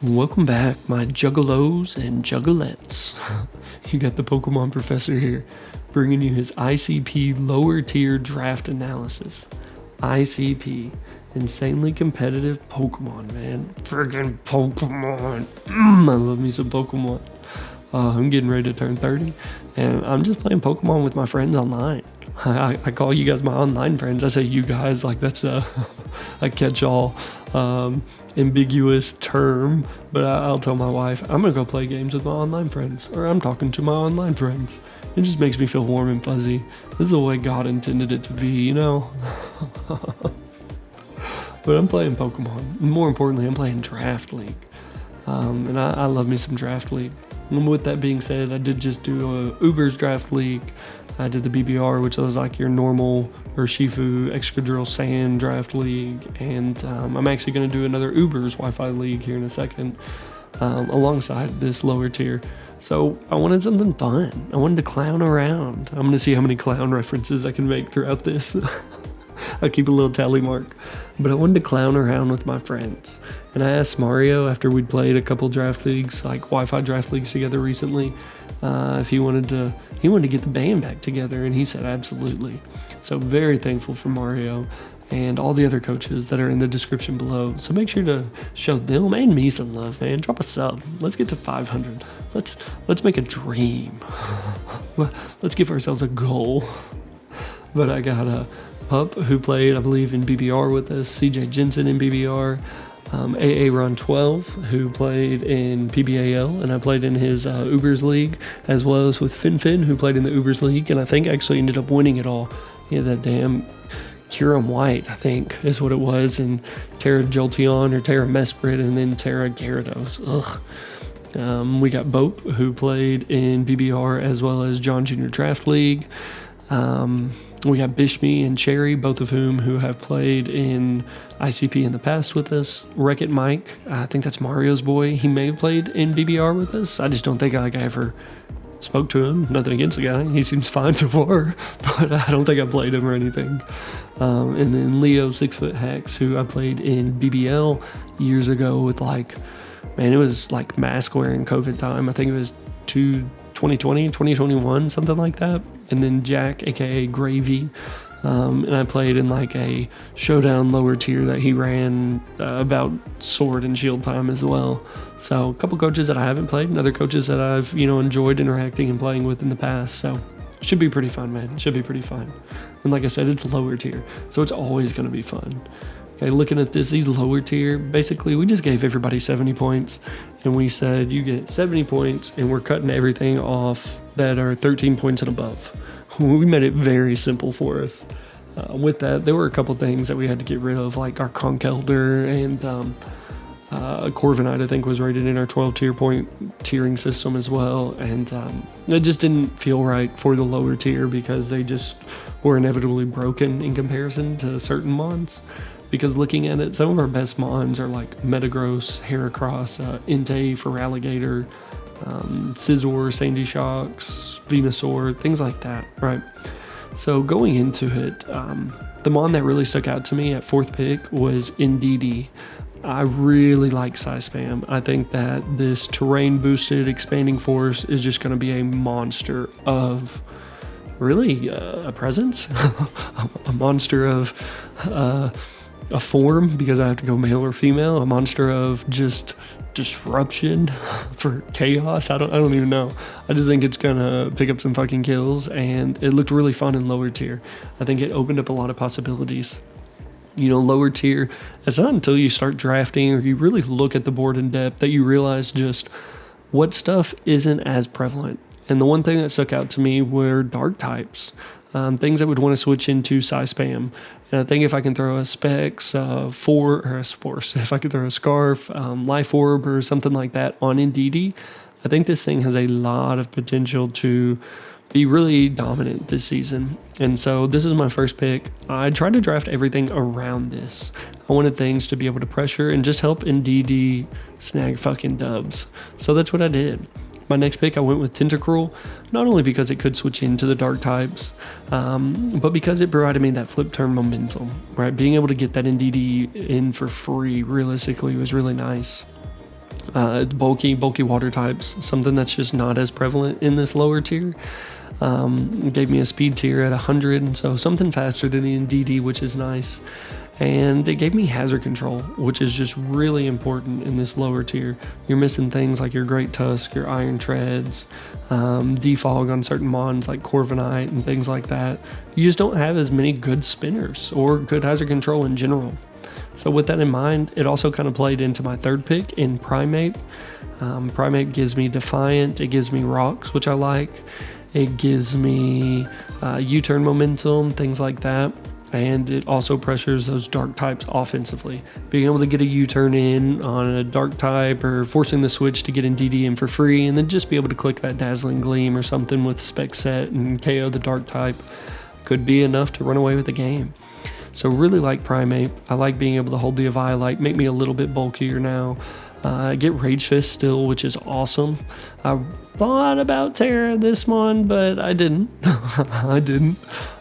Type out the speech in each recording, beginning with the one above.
Welcome back, my juggalos and juggalettes. You got the Pokemon Professor here, bringing you his ICP lower tier draft analysis. ICP, insanely competitive Pokemon, man. Friggin' Pokemon. I love me some Pokemon. I'm getting ready to turn 30, and I'm just playing Pokemon with my friends online. I call you guys my online friends. I say you guys like that's a catch-all ambiguous term, but I'll tell my wife I'm gonna go play games with my online friends, or I'm talking to my online friends. It just makes me feel warm and fuzzy. This is the way God intended it to be, you know? But I'm playing Pokemon. More importantly, I'm playing Draft League. And I love me some Draft League. And with that being said, I did just do a Uber's Draft League. I did the BBR, which was like your normal Urshifu Excadrill Sand Draft League. And I'm actually going to do another Uber's Wi-Fi League here in a second, alongside this lower tier. So I wanted something fun. I wanted to clown around. I'm going to see how many clown references I can make throughout this. I'll keep a little tally mark. But I wanted to clown around with my friends. And I asked Mario, after we'd played a couple draft leagues, like Wi-Fi draft leagues together recently, if he wanted to get the band back together, and he said absolutely. So very thankful for Mario and all the other coaches that are in the description below. So make sure to show them and me some love, man. Drop a sub. Let's get to 500. Let's make a dream. Let's give ourselves a goal. But I got a Pup, who played, I believe, in BBR with us, CJ Jensen in BBR, AA Ron 12, who played in PBAL, and I played in his Ubers League, as well as with Fin, who played in the Ubers League, and I think actually ended up winning it all. Yeah, that damn Kyurem White, I think, is what it was, and Terra Jolteon, or Terra Mesprit, and then Terra Gyarados. Ugh. We got Bope, who played in BBR, as well as John Jr. Draft League. We got Bishme and Cherry, both of who have played in ICP in the past with us. Wreck-It Mike, I think that's Mario's boy. He may have played in BBR with us. I just don't think I ever spoke to him. Nothing against the guy. He seems fine so far, but I don't think I played him or anything. And then Leo 6 Foot Hex, who I played in BBL years ago with it was like mask wearing COVID time. I think it was 2020, 2021, something like that. And then Jack, aka Gravy, and I played in like a showdown lower tier that he ran about sword and shield time as well. So a couple coaches that I haven't played and other coaches that I've enjoyed interacting and playing with in the past. So should be pretty fun, man. Should be pretty fun. And like I said, it's lower tier, so it's always going to be fun. Okay, looking at these lower tier, basically we just gave everybody 70 points, and we said you get 70 points, and we're cutting everything off that are 13 points and above. We made it very simple for us. With that, there were a couple things that we had to get rid of, like our Conch Elder and Corviknight, I think, was rated in our 12 tier point tiering system as well, and it just didn't feel right for the lower tier because they just were inevitably broken in comparison to certain mons. Because looking at it, some of our best mons are like Metagross, Heracross, Entei for Alligator, Scizor, Sandy Shocks, Venusaur, things like that, right? So going into it, the mon that really stuck out to me at 4th pick was Indeedee. I really like Psy-Spam. I think that this terrain boosted expanding force is just going to be a monster of really a presence, a monster of a form, because I have to go male or female, a monster of just disruption for chaos. I don't even know. I just think it's gonna pick up some fucking kills, and it looked really fun in lower tier. I think it opened up a lot of possibilities. Lower tier, it's not until you start drafting or you really look at the board in depth that you realize just what stuff isn't as prevalent. And the one thing that stuck out to me were dark types. Things that would want to switch into Psy-Spam. And I think if I can throw a Specs, if I could throw a Scarf, Life Orb, or something like that on Indeedee, I think this thing has a lot of potential to be really dominant this season. And so this is my first pick. I tried to draft everything around this. I wanted things to be able to pressure and just help Indeedee snag fucking dubs. So that's what I did. My next pick, I went with Tentacruel, not only because it could switch into the dark types, but because it provided me that flip turn momentum, right? Being able to get that Indeedee in for free, realistically, was really nice. Bulky water types, something that's just not as prevalent in this lower tier. It gave me a speed tier at 100, so something faster than the DD, which is nice. And it gave me hazard control, which is just really important in this lower tier. You're missing things like your Great Tusk, your Iron Treads, defog on certain mons like Corviknight and things like that. You just don't have as many good spinners or good hazard control in general. So with that in mind, it also kind of played into my third pick in Primate. Primate gives me Defiant, it gives me Rocks, which I like. It gives me U-turn momentum, things like that. And it also pressures those dark types offensively. Being able to get a U-turn in on a dark type or forcing the switch to get in DD in for free and then just be able to click that Dazzling Gleam or something with Spec Set and KO the dark type could be enough to run away with the game. So really like Primate. I like being able to hold the Eviolite, make me a little bit bulkier now. Get Rage Fist still, which is awesome. I thought about Terra this one, but I didn't. I didn't.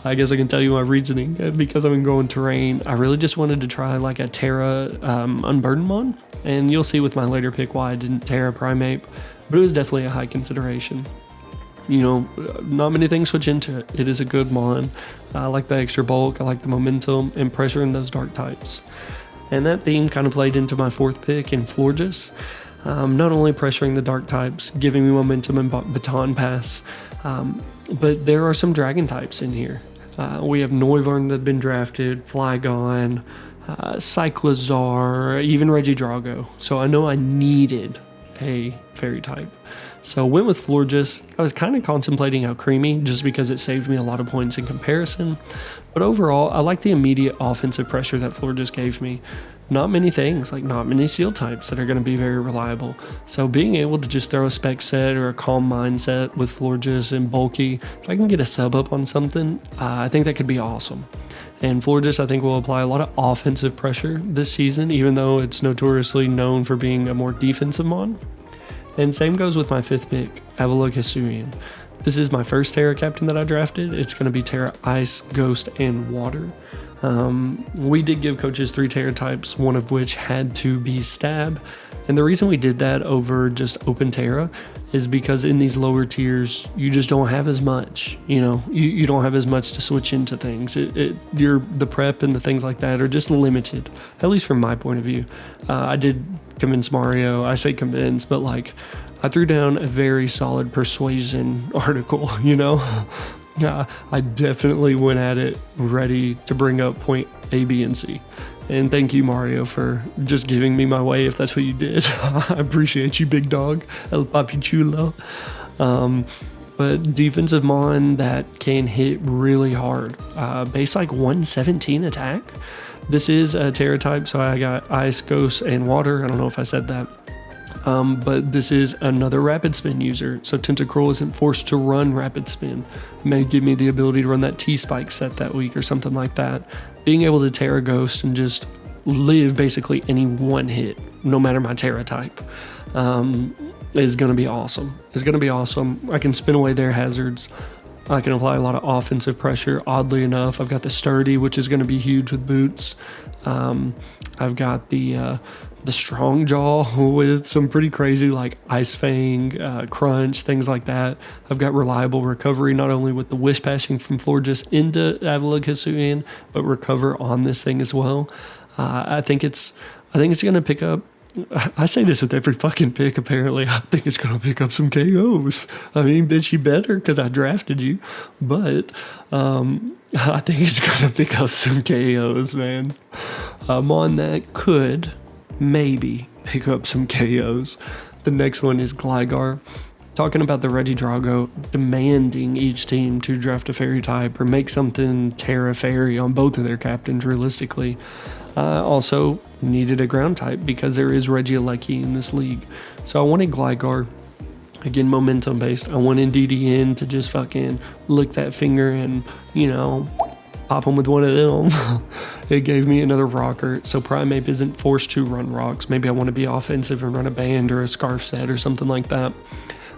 I guess I can tell you my reasoning. Because I've been going terrain, I really just wanted to try like a Terra Unburden mon, and you'll see with my later pick why I didn't Terra Primate, but it was definitely a high consideration. You know, not many things switch into it. It is a good mon. I like the extra bulk, I like the momentum, and pressuring those dark types. And that theme kind of played into my fourth pick in Florges. Not only pressuring the dark types, giving me momentum and baton pass, but there are some dragon types in here. We have Noivern that have been drafted, Flygon, Cyclizar, even Regidrago. So I know I needed a fairy type. So went with Florges. I was kind of contemplating Alcremie just because it saved me a lot of points in comparison. But overall, I like the immediate offensive pressure that Florges gave me. Not many things, like not many seal types that are going to be very reliable. So being able to just throw a Spec Set or a Calm Mindset with Florges and Bulky, if I can get a sub up on something, I think that could be awesome. And Florges, I think, will apply a lot of offensive pressure this season, even though it's notoriously known for being a more defensive mon. And same goes with my fifth pick, Avalokasuian. This is my first Terra captain that I drafted. It's going to be Terra Ice, Ghost, and Water. We did give coaches 3 Terra types, one of which had to be Stab. And the reason we did that over just open Terra is because in these lower tiers, you just don't have as much, you know, you don't have as much to switch into things. The prep and the things like that are just limited, at least from my point of view. I did convince Mario, I say convince, but like I threw down a very solid persuasion article, you know. I definitely went at it ready to bring up point A, B, and C. And thank you, Mario, for just giving me my way if that's what you did. I appreciate you, big dog. El Papi Chulo. But defensive mon that can hit really hard. Base like 117 attack. This is a Terra type, so I got Ice, Ghost, and Water. I don't know if I said that. But this is another Rapid Spin user, so Tentacruel isn't forced to run Rapid Spin. It may give me the ability to run that T-Spike set that week or something like that. Being able to Terra Ghost and just live basically any one hit, no matter my Terra type, is going to be awesome. It's going to be awesome. I can spin away their hazards. I can apply a lot of offensive pressure. Oddly enough, I've got the Sturdy, which is going to be huge with boots. I've got the Strong Jaw with some pretty crazy like Ice Fang, Crunch, things like that. I've got reliable recovery, not only with the Wish Passing from Florges into Avalokasuian, but recover on this thing as well. I think it's going to pick up. I say this with every fucking pick, apparently. I think it's going to pick up some KOs. I mean, bitch, you better, because I drafted you. But I think it's going to pick up some KOs, man. Mon that could maybe pick up some KOs. The next one is Gligar. Talking about the Regidrago demanding each team to draft a fairy type or make something Terra Fairy on both of their captains realistically. Also needed a ground type because there is Regieleki in this league. So I wanted Gligar. Again, momentum based. I wanted DDN to just fucking lick that finger and, you know, pop them with one of them. It gave me another rocker, so Primeape isn't forced to run rocks. Maybe I want to be offensive and run a band or a scarf set or something like that.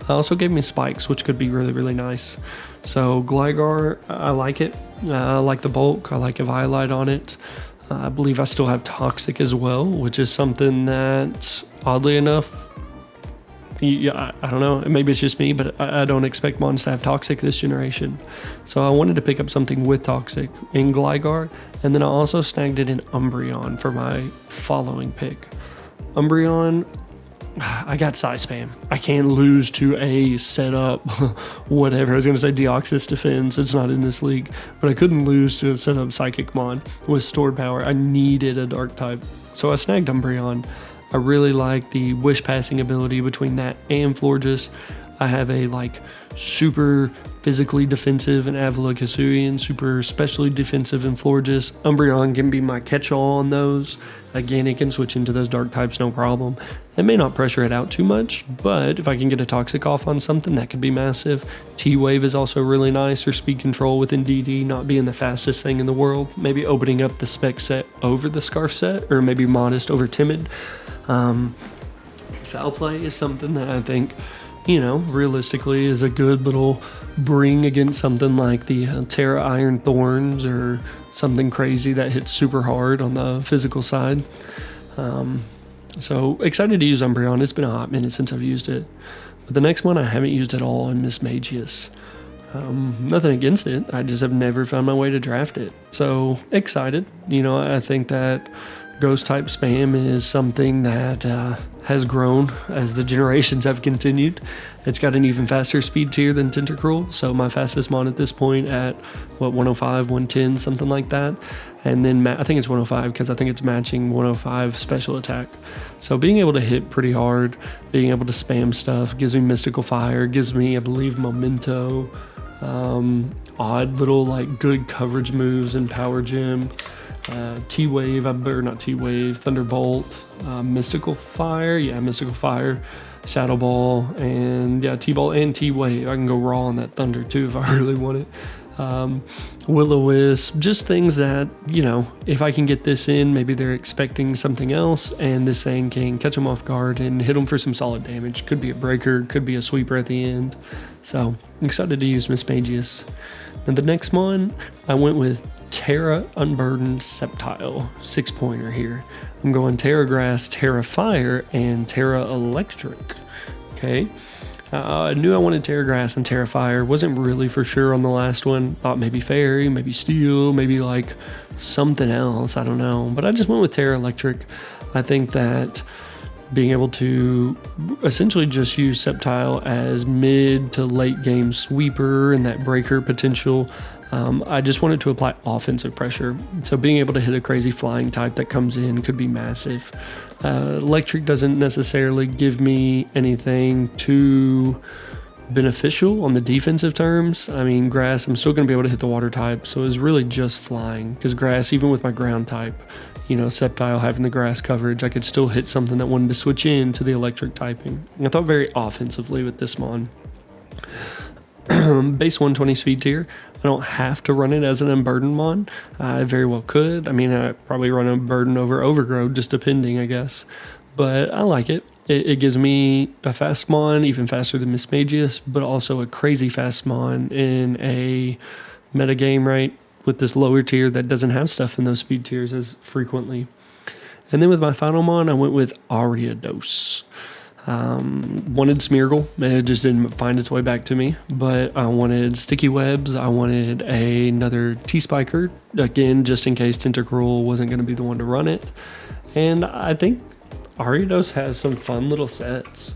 Also gave me spikes, which could be really, really nice. So Gligar, I like it. I like the bulk. I like a Violet on it. I believe I still have Toxic as well, which is something that, oddly enough, I don't know, maybe it's just me, but I don't expect mons to have Toxic this generation. So I wanted to pick up something with Toxic in Gligar, and then I also snagged it in Umbreon for my following pick. Umbreon, I got Psy Spam. I can't lose to a setup, whatever. I was going to say Deoxys Defense. It's not in this league. But I couldn't lose to a setup Psychic Mon with stored power. I needed a Dark type. So I snagged Umbreon. I really like the Wish Passing ability between that and Florges. I have a super physically defensive in Avila Hisuian, super specially defensive in Florges. Umbreon can be my catch-all on those. Again, it can switch into those dark types, no problem. It may not pressure it out too much, but if I can get a Toxic off on something, that could be massive. T-Wave is also really nice, or speed control within DD not being the fastest thing in the world. Maybe opening up the spec set over the Scarf set, or maybe modest over timid. Foul play is something that I think, realistically is a good little bring against something like the Terra Iron Thorns or something crazy that hits super hard on the physical side. So excited to use Umbreon. It's been a hot minute since I've used it. But the next one I haven't used at all in Mismagius. Nothing against it. I just have never found my way to draft it. So excited. I think that Ghost type spam is something that has grown as the generations have continued. It's got an even faster speed tier than Tentacruel, so my fastest mon at this point at 105, 110, something like that. And then I think it's 105 because I think it's matching 105 special attack. So being able to hit pretty hard, being able to spam stuff, gives me Mystical Fire, gives me, I believe, Memento, odd little good coverage moves and Power Gem. T-Wave, not T-Wave, Thunderbolt, Mystical Fire, Mystical Fire, Shadow Ball, and T-Ball and T-Wave. I can go raw on that Thunder too if I really want it. Will-O-Wisp, just things that, if I can get this in, maybe they're expecting something else, and this thing can catch them off guard and hit them for some solid damage. Could be a breaker, could be a sweeper at the end. So, excited to use Mismagius. And the next one, I went with Terra Unburdened Sceptile, 6-pointer here. I'm going Terra Grass, Terra Fire, and Terra Electric. Okay. I knew I wanted Terra Grass and Terra Fire. Wasn't really for sure on the last one. Thought maybe Fairy, maybe Steel, maybe something else. I don't know. But I just went with Terra Electric. I think that being able to essentially just use Sceptile as mid to late game sweeper and that breaker potential. I just wanted to apply offensive pressure. So being able to hit a crazy flying type that comes in could be massive. Electric doesn't necessarily give me anything too beneficial on the defensive terms. I mean, Grass, I'm still going to be able to hit the water type. So it's really just flying. Because Grass, even with my ground type, Sceptile having the grass coverage, I could still hit something that wanted to switch in to the electric typing. I thought very offensively with this mon. Base 120 speed tier. I don't have to run it as an Unburdened mon. I very well could. I mean, I probably run Unburdened over Overgrowth, just depending, I guess. But I like it. It gives me a fast mon, even faster than Mismagius, but also a crazy fast mon in a meta game, right? With this lower tier that doesn't have stuff in those speed tiers as frequently. And then with my final mon, I went with Ariados. Wanted Smeargle, it just didn't find its way back to me, but I wanted Sticky Webs, I wanted another T-Spiker, again, just in case Tentacruel wasn't going to be the one to run it. And I think Ariados has some fun little sets.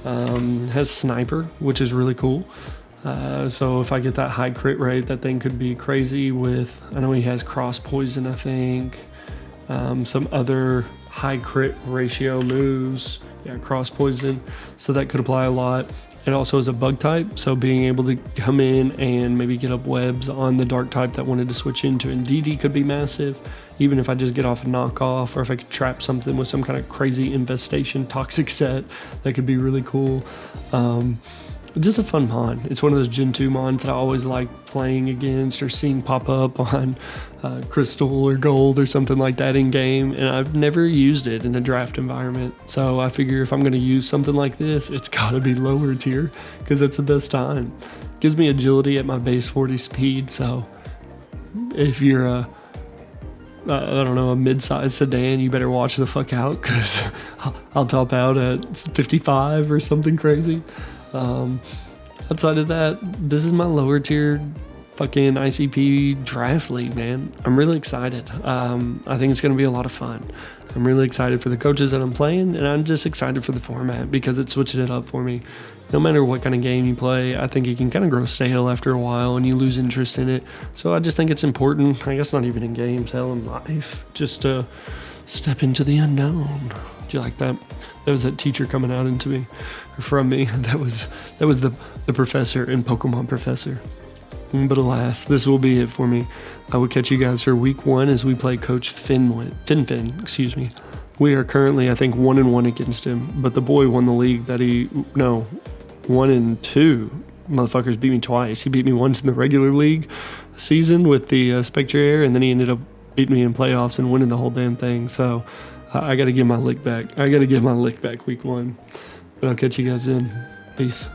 Has Sniper, which is really cool. So if I get that high crit rate, that thing could be crazy with, I know he has Cross Poison, I think, some other high crit ratio moves, Cross Poison, so that could apply a lot. It also is a bug type, so being able to come in and maybe get up webs on the dark type that wanted to switch into Indeedee could be massive, even if I just get off a knockoff, or if I could trap something with some kind of crazy infestation toxic set, that could be really cool. Just a fun mon. It's one of those Gen 2 mons that I always like playing against or seeing pop up on Crystal or Gold or something like that in game, and I've never used it in a draft environment. So I figure if I'm going to use something like this, it's got to be lower tier because it's the best time. Gives me agility at my base 40 speed, so if you're I don't know, a mid-sized sedan, you better watch the fuck out, because I'll top out at 55 or something crazy. Outside of that, this is my lower tier fucking ICP draft league, man. I'm really excited. I think it's going to be a lot of fun. I'm really excited for the coaches that I'm playing, and I'm just excited for the format because it switches it up for me. No matter what kind of game you play, I think it can kind of grow stale after a while and you lose interest in it. So I just think it's important, I guess not even in games, hell, in life, just to step into the unknown. Do you like that? That was that teacher coming out into me, or from me. That was the professor in Pokemon Professor. But alas, this will be it for me. I will catch you guys for week 1 as we play Coach Fin. We are currently, I think, 1-1 against him, but the boy won the league 1-2. Motherfuckers beat me twice. He beat me once in the regular league season with the Spectre Air, and then he ended up beating me in playoffs and winning the whole damn thing. So I got to get my lick back. week 1. But I'll catch you guys then. Peace.